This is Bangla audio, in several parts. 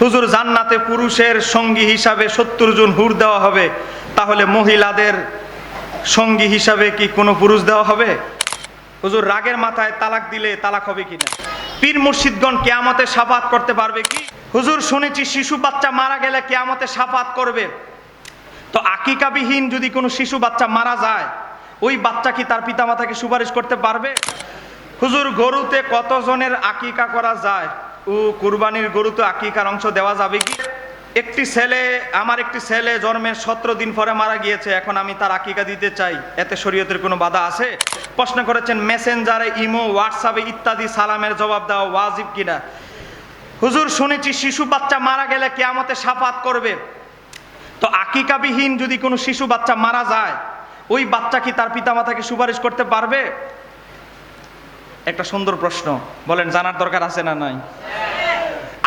হুজুর জান্নাতে পুরুষের সঙ্গী হিসাবে 70 জন হুর দেওয়া হবে, তাহলে মহিলাদের সঙ্গী হিসাবে কি কোনো পুরুষ দেওয়া হবে? হুজুর রাগের মাথায় তালাক দিলে তালাক হবে কিনা? পীর মুর্শিদগণ কিয়ামতে শাফাত করতে পারবে কি? হুজুর শুনেছি শিশু বাচ্চা মারা গেলে কিয়ামতে শাফাত করবে। তো আকিকাবিহীন যদি কোনো শিশু বাচ্চা মারা যায়, ওই বাচ্চা কি তার পিতামাতাকে সুপারিশ করতে পারবে? হুজুর গরুতে কতজনের আকিকা করা যায় ও কুরবানির গরুতে আকিকার অংশ দেওয়া যাবে কি? আমার একটি ছেলে জন্মের 17 দিন পরে মারা গিয়েছে, এখন আমি তার আকিকা দিতে চাই, এতে শরীয়তের কোনো বাধা আছে? প্রশ্ন করেছেন মেসেঞ্জারে, ইমো, হোয়াটসঅ্যাপে ইত্যাদি সালামের জবাব দেওয়া ওয়াজিব কিনা? হুজুর শুনেছি শিশু বাচ্চা মারা গেলে কিয়ামতে শাফাত করবে। তো আকিকাবিহীন যদি কোনো শিশু বাচ্চা মারা যায়, ওই বাচ্চা কি তার পিতামাতাকে সুপারিশ করতে পারবে? একটা সুন্দর প্রশ্ন, বলেন জানার দরকার আছে না নাই?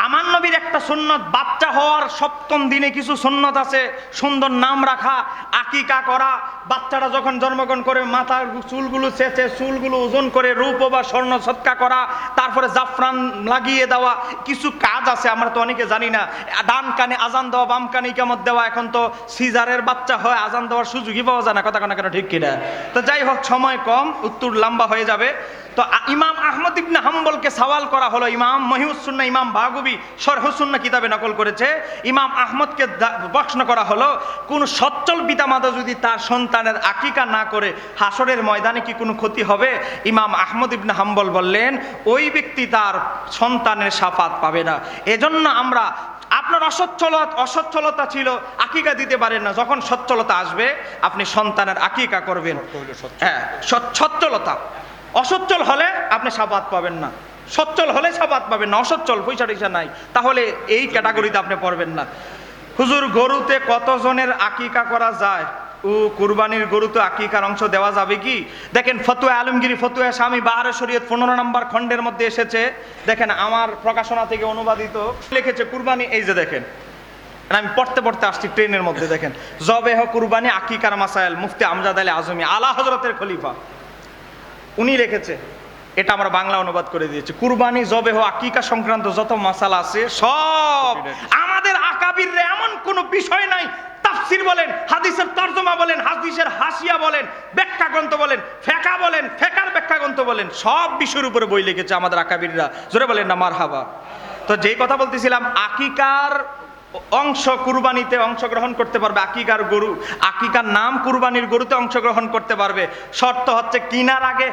আমার নবীর একটা সুন্নত, বাচ্চা হওয়ার 7ম দিনে কিছু সুন্নত আছে, সুন্দর নাম রাখা, আকিকা করা, বাচ্চাটা যখন জন্মগ্রহণ করে মাথার চুলগুলো চেঁচে চুলগুলো ওজন করে রূপ বা স্বর্ণ সৎকা করা, তারপরে জাফরান লাগিয়ে দেওয়া, কিছু কাজ আছে আমরা তো অনেকে জানি না। ডান কানে আজান দেওয়া, বাম কানে ইকামত দেওয়া। এখন তো সিজারের বাচ্চা হয়, আজান দেওয়ার সুযোগই পাওয়া যায় না, কথা কেন ঠিক কিনা? তো যাই হোক, সময় কম, উত্তর লম্বা হয়ে যাবে। তো ইমাম আহমদ ইবনে হাম্বলকে সওয়াল করা হলো, ইমাম মহিউস সুন্নাহ ইমাম বাগবী শরহুস সুন্নাহ কিতাবে নকল করেছে। ইমাম আহমদকে প্রশ্ন করা হলো, কোন সচ্ছল পিতামাতা যদি তার সন্তানের আকিকা না করে হাসরের ময়দানে কি কোনো ক্ষতি হবে? ইমাম আহমদ ইবনে হাম্বল বললেন, ওই ব্যক্তি তার সন্তানের শাফাত পাবে না। এজন্য আমরা, আপনার অসচ্ছলতা ছিল, আকিকা দিতে পারেন না, যখন সচ্ছলতা আসবে আপনি সন্তানের আকিকা করবেন। হ্যাঁ, সচ্ছলতা। অসচ্ছল হলে আপনি শাফাত পাবেন না, সচ্ছল হলে শাফাত পাবেন না। অসচ্ছল, পয়সা টয়সা নাই, তাহলে এই ক্যাটাগরিতে আপনি পড়বেন না। হুজুর গরুতে কতজনের আকিকা করা যায় ও কুরবানির গরুতে আকিকার অংশ দেওয়া যাবে কি? দেখেন ফতুয়া আলমগীরি ফতুয়া স্বামী বাহারে শরীয়ত 15 নম্বর খণ্ডের মধ্যে এসেছে। দেখেন আমার প্রকাশনা থেকে অনুবাদিত লিখেছে কুরবানি, এই যে দেখেন, আমি পড়তে পড়তে আসছি ট্রেনের মধ্যে, দেখেন জবেহ কুরবানি আকিকার মাসাইল, মুফতি আমজাদ আলী আজমি আলা হযরতের খলিফা, উনি রেখেছে। এটা আমরা বাংলা অনুবাদ করে দিয়েছি। কুরবানি, জবেহ, আকিকা সংক্রান্ত যত মাসালা আছে সব আমাদের আকাবিররা, এমন কোনো বিষয় নাই, তাফসির বলেন, হাদিসের তরজমা বলেন, হাদিসের হাসিয়া বলেন, ব্যাখ্যা গ্রন্থ বলেন, ফেকা বলেন, ফেকার ব্যাখ্যা গ্রন্থ বলেন, সব বিষয়ের উপরে বই লিখেছে আমাদের আকাবিররা। জোরে বলেন না মারহাবা। তো যেই কথা বলতেছিলাম, আকিকার অংশ কুরবানিতে অংশগ্রহণ করতে পারবে, আকিকার গরু, আকিকার নাম কুরবানির গরুতে অংশগ্রহণ করতে পারবে। শর্ত হচ্ছে কিনার আগে।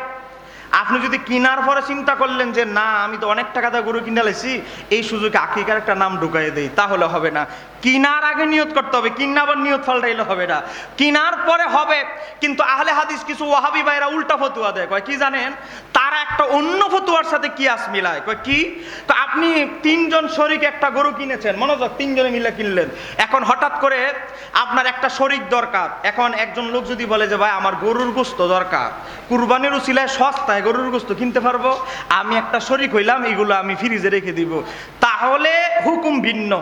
আপনি যদি কিনার পরে চিন্তা করলেন যে না, আমি তো অনেক টাকা দিয়ে গরু কিনে লাইছি, এই সুযোগে আকিকার একটা নাম ঢুকাই দেই, তাহলে হবে না। কিনার আগে নিয়ত করতে হবে, কিনা আবার নিয়ত পাল্টাইলে হবে না, কিনার পরে হবে। কিন্তু আহলে হাদিস কিছু ওয়াহাবি ভাইরা উল্টা ফতুয়া দেয়, কয় কি জানেন, তারা একটা অন্য ফতুয়ার সাথে কিয়াস মিলায়। কয় কি? তো আপনি 3 জন শরীক একটা গরু কিনেছেন, মনোযোগ, 3 জনে মিলে কিনলেন। এখন হঠাৎ করে আপনার একটা শরীক দরকার। এখন একজন লোক যদি বলে যে ভাই আমার গরুর গোশত দরকার, কুরবানির উসিলায় সস্তায় গরুর গোশত কিনতে পারবো, আমি একটা শরীক হইলাম, এগুলো আমি ফ্রিজে রেখে দিব, তাহলে হুকুম ভিন্ন।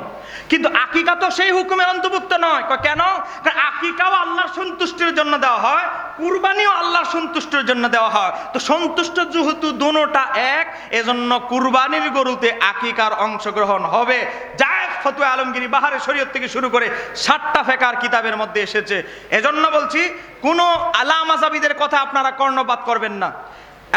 কিন্তু আকিকা তো সেই হুকুমের অন্তর্ভুক্ত নয়। কেন? কারণ আকিকাও আল্লাহর সন্তুষ্টির জন্য দেওয়া হয়, কুরবানিও আল্লাহর সন্তুষ্টির জন্য দেওয়া হয়। তো সন্তুষ্ট যেহেতু দুটোটা এক, এজন্য কুরবানির গরুতে আকিকার অংশগ্রহণ হবে। জায়েজ ফতুয়া আলমগীরি বাহারে শরীয়ত থেকে শুরু করে 7টা ফেকার কিতাবের মধ্যে এসেছে। এজন্য বলছি, কোনো আলা মাযহাবিদের কথা আপনারা কর্ণপাত করবেন না।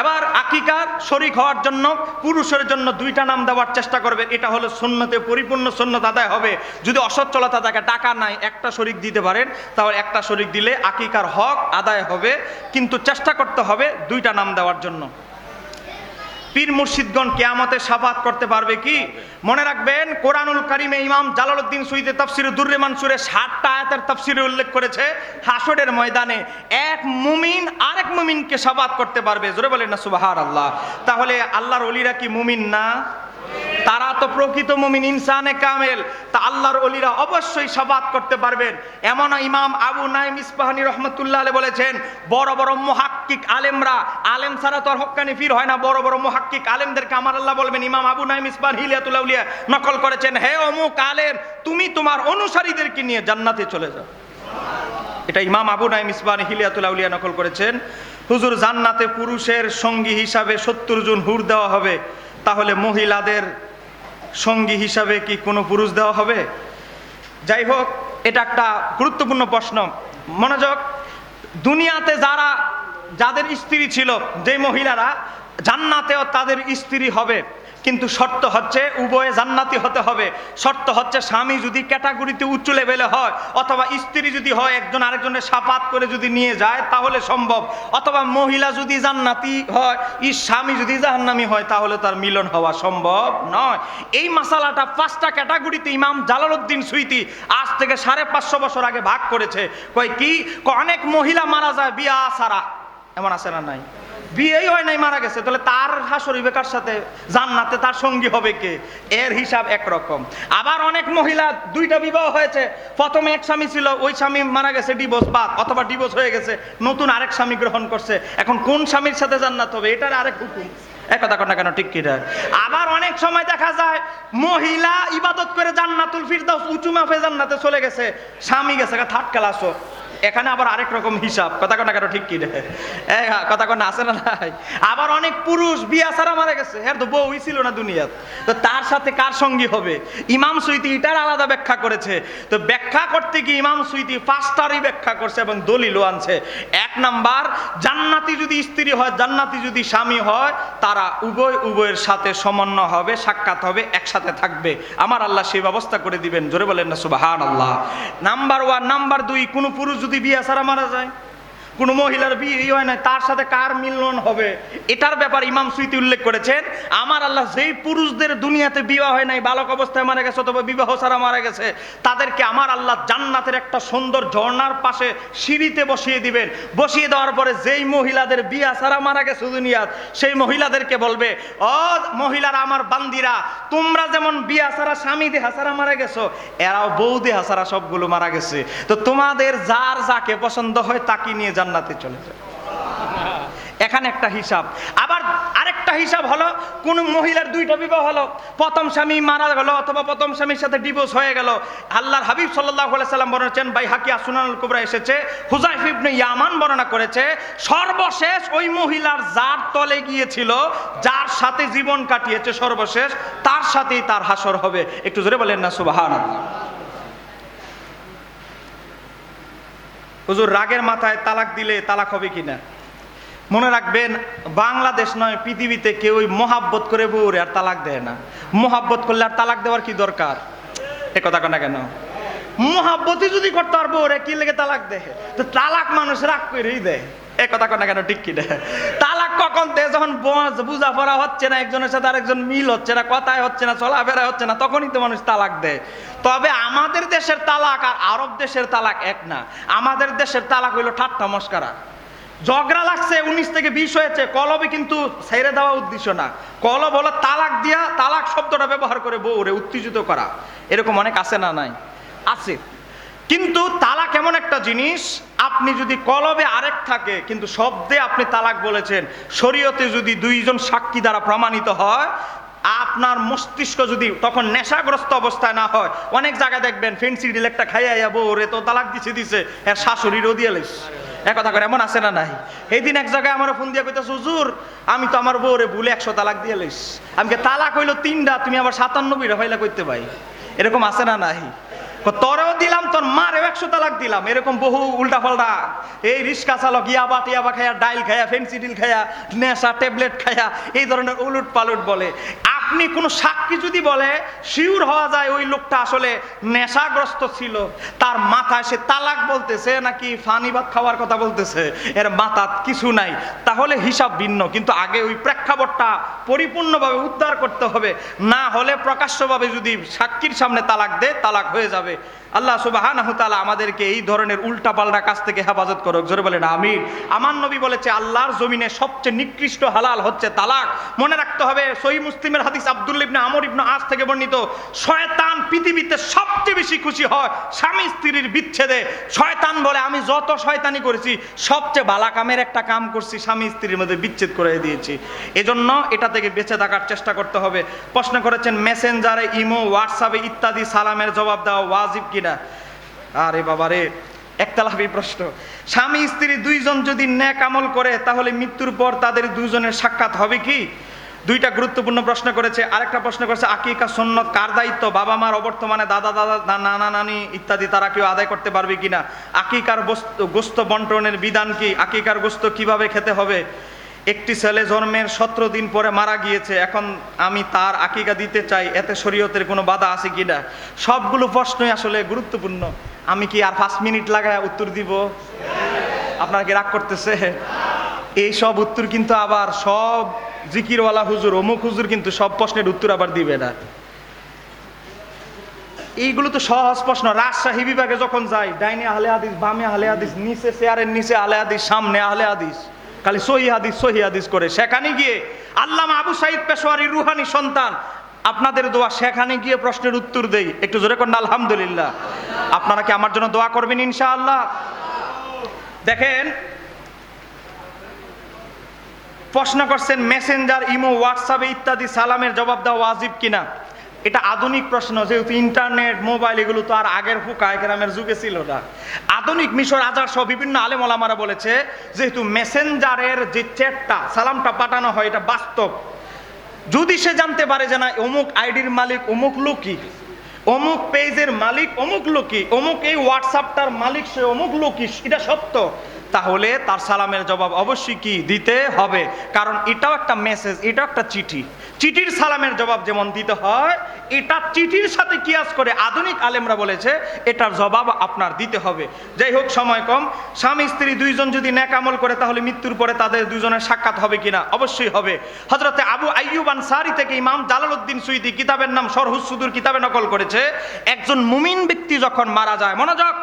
এবার আকিকার শরীক হওয়ার জন্য পুরুষের জন্য 2টা নাম দেওয়ার চেষ্টা করবেন, এটা হলো সুন্নতে পরিপূর্ণ, সুন্নত আদায় হবে। যদি অসচ্ছলতা থাকে, টাকা নাই, একটা শরীক দিতে পারেন, তাহলে একটা শরীক দিলে আকিকার হক আদায় হবে, কিন্তু চেষ্টা করতে হবে 2টা নাম দেওয়ার জন্য। পীর মুর্শিদগণ কিয়ামতে শাফাত করতে পারবে কি? মনে রাখবেন, কোরআনুল কারীমে ইমাম জালালউদ্দিন সুয়ুতী তাফসীরে দুররে মানসুরে 7টা আয়াতের তাফসীরে উল্লেখ করেছে, হাসরের ময়দানে এক মুমিন আরেক মুমিনকে শাফাত করতে পারবে। জোরে বলেন না সুবহানাল্লাহ। তাহলে আল্লাহর ওলিরা কি মুমিন না? তারা তো প্রকৃত মুমিন, ইনসানে কামেল। তা আল্লাহর ওলিরা অবশ্যই শাফাত করতে পারবেন। এমন ইমাম আবু নাঈম ইসফাহানি রাহমাতুল্লাহ আলাইহি বলেছেন, বড় বড় মুহাক্কিক আলেমরা, আলেম ছাড়া তো আর হক্কানি পীর হয় না, বড় বড় মুহাক্কিক আলেমদেরকে আমার আল্লাহ বলবেন, ইমাম আবু নাঈম ইসফাহানি হিলিয়াতুল আউলিয়া নকল করেছেন, হে অমুক আলেম, তুমি তোমার অনুসারীদেরকে নিয়ে জান্নাতে চলে যাও। এটা ইমাম আবু নাঈম ইসফাহানি হিলিয়াতুল আউলিয়া নকল করেছেন। হুজুর জান্নাতে পুরুষের সঙ্গী হিসাবে 70 জন হুর দেওয়া হবে, তাহলে মহিলাদের সঙ্গী হিসাবে কি কোনো পুরুষ দেওয়া হবে? যাই হোক, এটা একটা গুরুত্বপূর্ণ প্রশ্ন। মনোযোগ। দুনিয়াতে যাদের স্ত্রী ছিল, যে মহিলারা, জান্নাতেও তাদের স্ত্রী হবে, কিন্তু শর্ত হচ্ছে উভয়ে জান্নাতি হতে হবে। শর্ত হচ্ছে স্বামী যদি ক্যাটাগরিতে উচ্চ লেভেলে হয়, অথবা স্ত্রী যদি হয় একজন আরেকজনের সাফাত করে যদি নিয়ে যায় তাহলে সম্ভব, অথবা মহিলা যদি জান্নাতি হয়, স্বামী যদি জাহান্নামী হয়, তাহলে তার মিলন হওয়া সম্ভব নয়। এই মাসালাটা 5টা ক্যাটাগরিতে ইমাম জালালউদ্দিন সুয়ুতী আজ থেকে 550 বছর আগে ভাগ করেছে। কয় কি? অনেক মহিলা মারা যায় বিয়া ছাড়া, এমন আছে না নাই? বিয়েই হয় নাই, মারা গেছে, তাহলে তার হাসর হইবে কার সাথে? জান্নাতে তার সঙ্গী হবে কে? এর হিসাব একরকম। আবার অনেক মহিলা 2টা বিবাহ হয়েছে, প্রথমে এক স্বামী ছিল, ওই স্বামী মারা গেছে, ডিভোর্স বাদ, অথবা ডিভোর্স হয়ে গেছে, নতুন আরেক স্বামী গ্রহণ করছে, এখন কোন স্বামীর সাথে জান্নাত হবে? এটার আরেক হুকুম। এক কথা কর না কেন, ঠিক কিনা? আবার অনেক সময় দেখা যায় মহিলা ইবাদত করে জান্নাতুল ফিরদাউস উঁচু মাফে জান্নাতে চলে গেছে, স্বামী গেছে 3rd ক্লাসও, এখানে আবার আরেক রকম হিসাব। কথা কর না কেন, ঠিক কি রে? কথা কর না, আছে না নাই? আবার অনেক পুরুষ বিয়া ছাড়া মারা গেছে, এর তো বউই ছিল না দুনিয়াত, তো তার সাথে কার সঙ্গী হবে? ইমাম সুয়ুতী এটার আলাদা ব্যাখ্যা করেছে। তো ব্যাখ্যা করতে গিয়ে ইমাম সুয়ুতী 5টারই ব্যাখ্যা করছে এবং দলিলও আনছে। 1 নাম্বার, জান্নাতি যদি স্ত্রী হয়, জান্নাতি যদি স্বামী হয়, তারা উভয়ের সাথে সমন্বয় হবে, সাক্ষাৎ হবে, একসাথে থাকবে। আমার আল্লাহ সেই ব্যবস্থা করে দিবেন, জোরে বলেন না সুবহানাল্লাহ। নাম্বার 1। নাম্বার 2, কোনো পুরুষ যদি বিয়ে ছাড়া মারা যায়, কোনো মহিলার বিয়ে হয় না, তার সাথে কার মিলন হবে? এটার ব্যাপারে ইমাম সুয়ুতী উল্লেখ করেছেন, আমার আল্লাহ যেই পুরুষদের দুনিয়াতে বিবাহ হয় নাই, বালক অবস্থায় মারা গেছে অথবা বিবাহ ছাড়া মারা গেছে, তাদেরকে আমার আল্লাহ জান্নাতের একটা সুন্দর ঝর্ণার পাশে সিঁড়িতে বসিয়ে দিবেন। বসিয়ে দেওয়ার পরে যেই মহিলাদের বিয়া ছাড়া মারা গেছে দুনিয়াত, সেই মহিলাদেরকে বলবে, ও মহিলারা, আমার বান্দিরা, তোমরা যেমন বিয়া ছাড়া স্বামী দেহা ছাড়া মারা গেছো, এরাও বউ দেহা ছাড়া সবগুলো মারা গেছে, তো তোমাদের যার যাকে পছন্দ হয় তাকে নিয়ে জান্নাতে চলে যায়। এখানে একটা হিসাব। আবার আরেকটা হিসাব হলো, কোন মহিলার 2টা বিবাহ হলো, প্রথম স্বামী মারা গেল অথবা প্রথম স্বামীর সাথে ডিভোর্স হয়ে গেল। আল্লাহর হাবিব সাল্লাল্লাহু আলাইহি সাল্লাম বলেছেন, বাইহাকি সুনানুল কুবরা এসেছে, হুযায়ফা ইবনে ইয়ামান বর্ণনা করেছে, সর্বশেষ ওই মহিলার যার তলে গিয়েছিল, যার সাথে জীবন কাটিয়েছে সর্বশেষ, তার সাথেই তার হাসর হবে। একটু জোরে বলেন না সুবহানাল্লাহ। হুজুর, রাগের মাথায় তালাক দিলে তালাক হবে কিনা? মনে রাখবেন, বাংলাদেশ নয়, পৃথিবীতে কেউই মহাব্বত করে বউরে আর তালাক দেয় না। মহাব্বত করলে আর তালাক দেওয়ার কি দরকার? এ কথা কন না কেন? মহাব্বতই যদি করতে আর বউরে কি লেগে তালাক দেয়? তো তালাক মানুষ রাগ করেই দেয়। এ কথা কন না কেন, ঠিক কি? তালাক কখন দেয়? যখন বুঝাপড়া হচ্ছে না, একজনের সাথে আরেকজন মিল হচ্ছে না, কথায় হচ্ছে না, চলাফেরা হচ্ছে না, তখনই তো মানুষ তালাক দেয়। তবে আমাদের দেশের তালাক আর আরব দেশের তালাক এক না। আমাদের দেশের তালাক হইল ঠাট্টা মস্কারা। ঝগড়া লাগছে, 19 থেকে 20 হয়েছে, কলবে কিন্তু ছেড়ে দেওয়া উদ্দেশ্য না। কলব হলো তালাক দিয়া, তালাক শব্দটা ব্যবহার করে বউরে উত্তেজিত করা। এরকম অনেক আছে না নাই? আছে। কিন্তু তালাক এমন একটা জিনিস, আপনি যদি কলবে আরেক থাকে কিন্তু শব্দে আপনি তালাক বলেছেন, শরীয়তে যদি 2জন সাক্ষী দ্বারা প্রমাণিত হয়, আপনার মস্তিষ্ক যদি তখন নেশাগ্রস্ত অবস্থায় না হয়, অনেক জায়গায় দেখবেন ফেন্সি ডিল একটা খাইয়া বউরে তো তালাক দিছে এর শাশুড়িরও দিয়ে লেস। এক কথা করে, এমন আছে না নাই? এই দিন এক জায়গায় আমার ফোন দিয়ে কইতেছে, হুজুর, আমি তো আমার বউরে ভুলে 100 তালাক দিয়ে লইস। আমি তালাক হইলো 3টা, তুমি আবার 97টা ফাইলা করতে পাই। এরকম আছে না নাই? তোরেও দিলাম, তোর মারেও 100 তালাক দিলাম। এরকম বহু উল্টা পাল্টা, এই রিস্কা চালক ইয়াবা টিয়াবা খায়া, ডাইল খায়া, ফেন্সি ডিল খায়া, নেশা ট্যাবলেট খায়া, এই ধরনের উলুট পালুট বলে। আপনি কোনো সাক্ষী যদি বলে, শিওর হওয়া যায় ওই লোকটা আসলে নেশাগ্রস্ত ছিল, তার মাথায় সে তালাক বলতেছে নাকি ফানি ভাত খাওয়ার কথা বলতেছে, এর মাথাত কিছু নাই, তাহলে হিসাব ভিন্ন। কিন্তু আগে ওই প্রেক্ষাপটটা পরিপূর্ণভাবে উদ্ধার করতে হবে, না হলে প্রকাশ্যভাবে যদি সাক্ষীর সামনে তালাক দেয়, তালাক হয়ে যাবে। আল্লাহ সুবহানাহু ওয়া তাআলা আমাদেরকে এই ধরনের উল্টাপাল্টা কাজ থেকে হেফাজত করুক, জোরে বলেন আমিন। আমার নবী বলেছে, আল্লাহর জমিনে সবচেয়ে নিকৃষ্ট হালাল হচ্ছে তালাক। মনে রাখতে হবে, সহিহ মুসলিমের হাদিস আব্দুল্লাহ ইবনে আমর ইবনে আস থেকে বর্ণিত, শয়তান পৃথিবীতে সবচেয়ে বেশি খুশি হয় স্বামী স্ত্রীর বিচ্ছেদে। শয়তান বলে, আমি যত শয়তানি করেছি, সবচেয়ে ভালো কামের একটা কাম করছি, স্বামী স্ত্রীর মধ্যে বিচ্ছেদ করে দিয়েছি। এজন্য এটা থেকে বেঁচে থাকার চেষ্টা করতে হবে। প্রশ্ন করেছেন, মেসেঞ্জারে, ইমো, হোয়াটসঅ্যাপে ইত্যাদি সালামের জবাব দেওয়া ওয়াজিব কিনা? আরে বাবারে, একতলাফি প্রশ্ন। স্বামী স্ত্রী 2জন যদি নেক আমল করে, তাহলে মৃত্যুর পর তাদের 2জনের সাক্ষাৎ হবে কি? দুইটা গুরুত্বপূর্ণ প্রশ্ন করেছে। আরেকটা প্রশ্ন করেছে আকিকা সুন্নত কার দায়িত্ব, বাবা মার অবর্তমানে দাদা নানা নানি ইত্যাদি তারা কেউ আদায় করতে পারবে কিনা, আকিকার গোস্ত বন্টনের বিধান কি, আকিকার গোস্ত কিভাবে খেতে হবে, একটি ছেলে জন্মের 17 দিন পরে মারা গিয়েছে, এখন আমি তার আকিকা দিতে চাই, এতে শরীয়তের কোনো বাধা আছে কিনা। সবগুলো প্রশ্নই আসলে গুরুত্বপূর্ণ। আমি কি আর 5 মিনিট লাগায় উত্তর দিব? আপনারা কি রাগ করতেছে? এই সব উত্তর কিন্তু আবার সব জিকিরওয়ালা হুজুর অমুক হুজুর কিন্তু সব প্রশ্নের উত্তর আবার দিবে না। এইগুলো তো সহজ প্রশ্ন। রাজশাহী বিভাগে যখন যাই, ডাইনে আহলে হাদিস, বামে আহলে হাদিস, নিচে চেয়ারের নিচে আহলে হাদিস, সামনে আহলে হাদিস, খালি সহি হাদিস করে। সেখানে গিয়ে আল্লামা আবু সাঈদ পেশোয়ারীর রুহানি সন্তান, আপনাদের দোয়া, সেখানে গিয়ে প্রশ্নের উত্তর দেই। একটু জোরে করেন আলহামদুলিল্লাহ। আপনারা কি আমার জন্য দোয়া করবেন ইনশাআল্লাহ? দেখেন, প্রশ্ন করছেন মেসেঞ্জার, ইমো, হোয়াটসঅ্যাপে ইত্যাদি সালামের জবাব দেওয়া ওয়াজিব কিনা। এটা আধুনিক প্রশ্ন, যেহেতু ইন্টারনেট মোবাইল এগুলো তো আর আগের ফুকায় কেরামের যুগে ছিল না। আধুনিক মিশর আজার সহ বিভিন্ন আলেম ওলামারা বলেছে, যেহেতু মেসেঞ্জারের যে চ্যাটটা সালামটা পাঠানো হয় এটা বাস্তব, যদি সে জানতে পারে যে না অমুক আইডির মালিক অমুক লোকই, অমুক পেজের মালিক অমুক লোকই, অমুক এই হোয়াটসঅ্যাপটার মালিক সে অমুক লোকই, এটা সত্য, তাহলে তার সালামের জবাব অবশ্যই কি দিতে হবে। কারণ এটাও একটা মেসেজ, এটাও একটা চিঠি। চিঠির সালামের জবাব যেমন দিতে হয়, এটা চিঠির সাথে কিয়াস করে আধুনিক আলেমরা বলেছে এটার জবাব আপনার দিতে হবে। যাই হোক, সময় কম। স্বামী স্ত্রী দুইজন যদি নেক আমল করে তাহলে মৃত্যুর পরে তাদের দুজনের সাক্ষাৎ হবে কিনা? অবশ্যই হবে। হযরতে আবু আইয়ুব আনসারী থেকে ইমাম জালালউদ্দিন সুয়ুতী কিতাবের নাম শরহুস সুদূর কিতাবে নকল করেছে, একজন মুমিন ব্যক্তি যখন মারা যায়, মনোযোগ,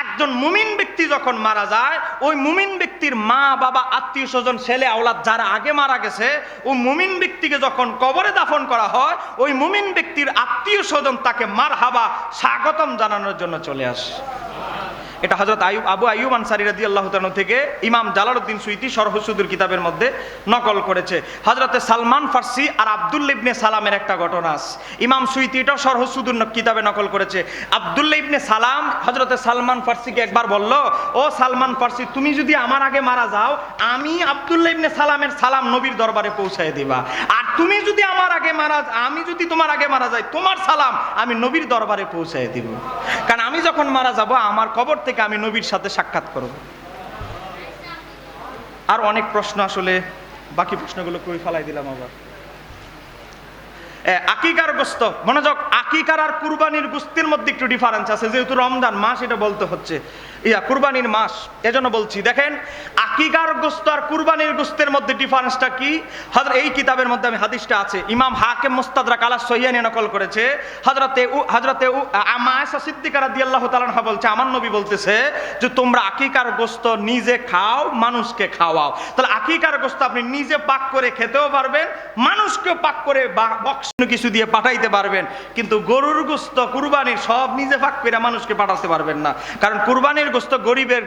একজন মুমিন ব্যক্তি যখন মারা যায়, ওই মুমিন ব্যক্তির মা বাবা আত্মীয় স্বজন ছেলে আওলাদ যারা আগে মারা গেছে, ওই মুমিন ব্যক্তিকে যখন কবরে দাফন করা হয়, ওই মুমিন ব্যক্তির আত্মীয় স্বজন তাকে মারহাবা স্বাগতম জানানোর জন্য চলে আসে। এটা হযরত আবু আইয়ুব আনসারী রাদিয়াল্লাহু তাআলা থেকে ইমাম জালালউদ্দিন সুয়ুতী শরহুস সুদূর কিতাবের মধ্যে নকল করেছে। হযরতে সালমান ফার্সি আর আব্দুল্লাহ ইবনে সালামের একটা ঘটনা আছে, ইমাম সুয়ুতী এটাও শরহুস সুদূর কিতাবে নকল করেছে। আব্দুল্লাহ ইবনে সালাম হযরতে সালমান ফার্সিকে একবার বলল, ও সালমান ফার্সি, তুমি যদি আমার আগে মারা যাও, আমি আব্দুল্লাহ ইবনে সালামের সালাম নবীর দরবারে পৌঁছায় দিবা, আর তুমি যদি আমি যদি তোমার আগে মারা যাই, তোমার সালাম আমি নবীর দরবারে পৌঁছায় দিব। কারণ আমি যখন মারা যাব, আমার কবর থেকে আমি নবীর সাথে সাক্ষাৎ করব। আর অনেক প্রশ্ন, আসলে বাকি প্রশ্নগুলো কই ফেলাই দিলাম আবার। আকিকার গোস্ত, মনোযোগ, আকিকার আর কুরবানির গোস্তের মধ্যে একটু ডিফারেন্স আছে, যেহেতু রমজান মাস এটা বলতে হচ্ছে, কুরবানির মাস, এজন্য বলছি। দেখেন, আকিকার গোস্ত আর কুরবানির গোস্তের মধ্যে ডিফারেন্সটা কি? এই কিতাবের মধ্যে আমি হাদিসটা আছে, ইমাম হাকিম মুস্তাদরাক আলা সহিহানি নকল করেছে। হযরতে আম্মা আয়েশা সিদ্দিকা রাদিয়াল্লাহু তাআলা আনহা বলছে, আমার নবী বলতেছে যে তোমরা আকিকার গোস্ত নিজে খাও, মানুষকে খাওয়াও। তাহলে আকিকার গোস্ত আপনি নিজে পাক করে খেতেও পারবেন, মানুষকেও পাক করে বক্স কিছু দিয়ে পাঠাইতে পারবেন, কিন্তু গরুর গোস্ত কুরবানির সব নিজে পাক করে মানুষকে পাঠাতে পারবেন না। কারণ কুরবানির গোস্ত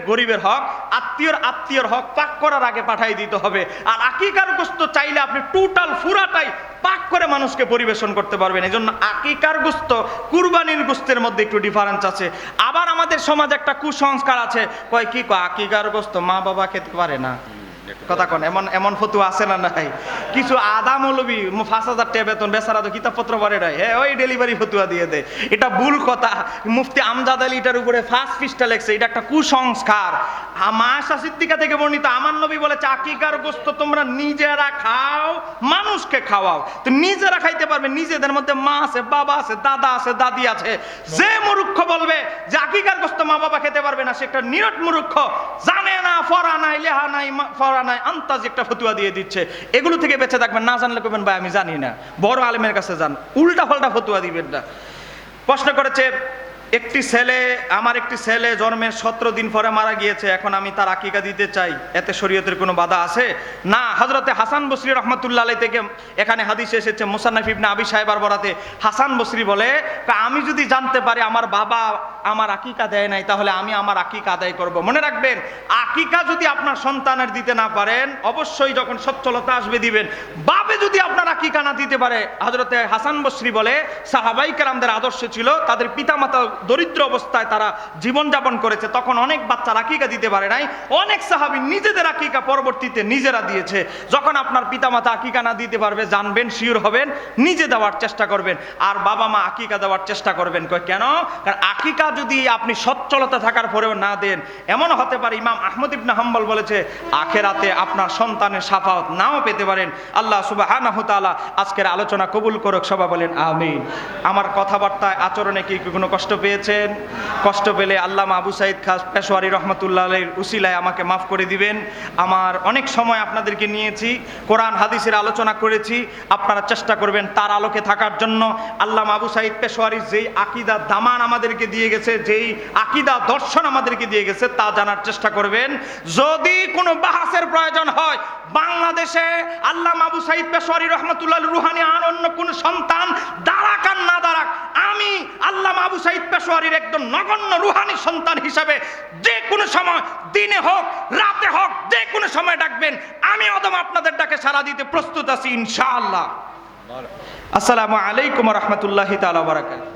গরিবের হক, আত্মীয়র হক পাক করার আগে পাঠাই দিতে হবে। আর আকিকার গোস্ত চাইলে আপনি টোটাল পুরাটাই পাক করে মানুষকে পরিবেশন করতে পারবেন। এই জন্য আকিকার গোস্ত কুরবানির গোস্তের মধ্যে একটু ডিফারেন্স আছে। আবার আমাদের সমাজে একটা কুসংস্কার আছে, কয় কি আকিকার গোস্ত মা বাবা খেতে পারে না, কথা কোন এমন ফতুয়া আছে না নাই? কিছু আদা মৌলবী 5,000 টাকা বেতন, বেচারা তো কিতাবপত্র পড়ে নাই, ওই ডেলিভারি ফতুয়া দিয়ে দেয়। এটা ভুল কথা। মুফতি আমজাদ আলী এটার উপরে ফার্স্ট পৃষ্ঠা লেখছে, এটা একটা কুসংস্কার। মা আয়েশা সিদ্দিকা থেকে বর্ণিত, আমার নবী বলেছে আকিকার গোস্ত তোমরা নিজেরা খাও, মানুষকে খাওয়াও। তো নিজেরা খাইতে পারবে, নিজেদের মধ্যে মা আছে, বাবা আছে, দাদা আছে, দাদি আছে। যে মূর্খ বলবে যে আকিকার গোস্ত মা বাবা খেতে পারবে না, সে একটা নিরট মূর্খ, জানে না, পড়া নাই, লেহা নাই, নাই, আন্তাজ একটা ফতুয়া দিয়ে দিচ্ছে। এগুলো থেকে বেঁচে থাকবেন। না জানলে কবেন ভাই আমি জানি না, বড় আলেমের কাছে যান, উল্টা পাল্টা ফতুয়া দিবেন না। প্রশ্ন করেছে, আমার একটি ছেলে জন্মের 17 দিন পরে মারা গিয়েছে, এখন আমি তার আকিকা দিতে চাই, এতে শরীয়তের কোনো বাধা আছে? না। হযরতে হাসান বসরি রাহমাতুল্লাহ আলাইহি থেকে এখানে হাদিসে এসেছে, মুসান্নাফ ইবনে আবি শাইবার বরাতে হাসান বসরি বলে, আমি যদি জানতে পারি আমার বাবা আমার আকিকা দেয় নাই, তাহলে আমি আমার আকিকা আদায় করব। মনে রাখবেন, আকিকা যদি আপনার সন্তানের দিতে না পারেন, অবশ্যই যখন সচ্ছলতা আসবে দিবেন। বাপে যদি আপনার আকিকা না দিতে পারে, হযরতে হাসান বসরি বলে সাহাবাই কেরামদের আদর্শ ছিল, তাদের পিতামাতা দরিদ্র অবস্থায় তারা জীবনযাপন করেছে, তখন অনেক বাচ্চার আকিকা দিতে পারে নাই, অনেক সাহাবী নিজেদের আকিকা পরবর্তীতে নিজেরা দিয়েছে। যখন আপনার পিতামাতা আকিকা না দিতে পারবে, জানবেন, শিওর হবেন, নিজে দেওয়ার চেষ্টা করবেন, আর বাবা মা আকিকা দেওয়ার চেষ্টা করবেন। কেন? কারণ আকিকা যদি আপনি সচ্ছলতা থাকার পরেও না দেন, এমন হতে পারে, ইমাম আহমদ ইবনে হাম্বল বলেছে, আখেরাতে আপনার সন্তানের শাফাআত নাও পেতে পারেন। আল্লাহ সুবহানাহু ওয়া তাআলা আজকের আলোচনা কবুল করুক, সবাই বলেন আমিন। আমার কথাবার্তায়, আচরণে কি কোনো কষ্ট পেয়েছেন? কষ্ট পেলে আল্লামা আবু সাঈদ খাস পেশোয়ারি রহমতুল্লাহ আলাইহির উসিলায় আমাকে মাফ করে দিবেন। আমার অনেক সময় আপনাদেরকে নিয়েছি, কোরআন হাদিসের আলোচনা করেছি, আপনারা চেষ্টা করবেন তার আলোকে থাকার জন্য। আল্লামা আবু সাঈদ পেশোয়ারি যেই আকীদা দামান আমাদেরকে দিয়ে গেছে, যেই আকীদা দর্শন আমাদেরকে দিয়ে গেছে, তা জানার চেষ্টা করবেন। যদি কোনো বাহাসের প্রয়োজন হয়, বাংলাদেশে আল্লামা আবু সাঈদ পেশোয়ারি রহমতুল্লাহ রুহানি আর অন্য কোন সন্তান দাঁড়াক আর না দাঁড়াক, আমি আল্লামা আবু সাঈদ পেশোয়ারির একদম নগণ্য রুহানি সন্তান হিসাবে যে কোনো সময়, দিনে হোক রাতে হোক, যে কোনো সময় ডাকবেন, আমি অদম আপনাদের ডাকে সাড়া দিতে প্রস্তুত আছি ইনশাআল্লাহ। আসসালামু আলাইকুম ওয়া রাহমাতুল্লাহি তাআলা ওয়া বারাকাতুহু।